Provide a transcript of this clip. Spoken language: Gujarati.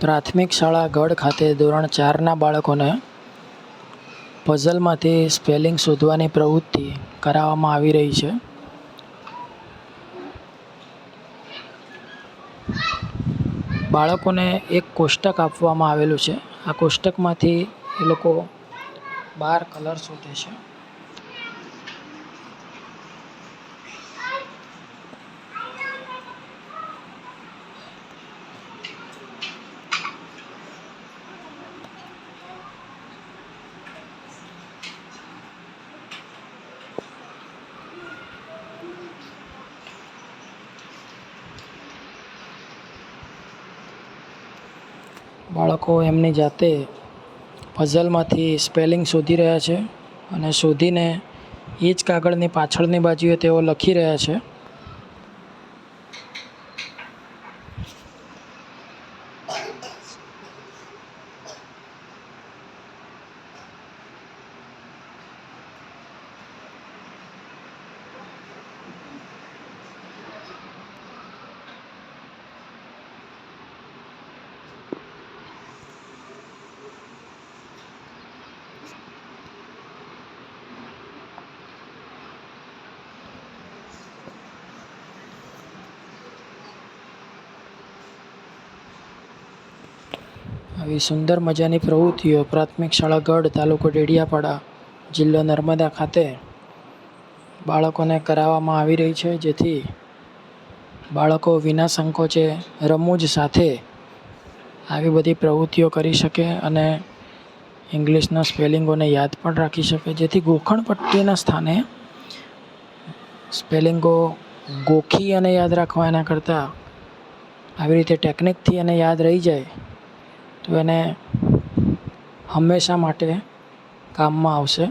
પ્રાથમિક શાળા ગઢ ખાતે ધોરણ 4ના બાળકોને પઝલમાંથી સ્પેલિંગ શોધવાની પ્રવૃત્તિ કરાવવામાં આવી રહી છે. બાળકોને એક કોષ્ટક આપવામાં આવેલું છે. આ કોષ્ટકમાંથી એ લોકો 12 કલર શોધે છે. બાળકો એમની જાતે પઝલમાંથી સ્પેલિંગ શોધી રહ્યા છે અને શોધીને એ જ કાગળની પાછળની બાજુએ તેઓ લખી રહ્યા છે. આવી સુંદર મજાની પ્રવૃત્તિઓ પ્રાથમિક શાળા ગઢ, તાલુકો ડેડિયાપાડા, જિલ્લો નર્મદા ખાતે બાળકોને કરાવવામાં આવી રહી છે, જેથી બાળકો વિના સંકોચે રમૂજ સાથે આવી બધી પ્રવૃત્તિઓ કરી શકે અને ઇંગ્લિશના સ્પેલિંગોને યાદ પણ રાખી શકે, જેથી ગોખણપટ્ટીના સ્થાને સ્પેલિંગો ગોખી અને યાદ રાખવા એના કરતાં આવી રીતે ટેકનિકથી એને યાદ રહી જાય તો એને હંમેશા માટે કામમાં આવશે.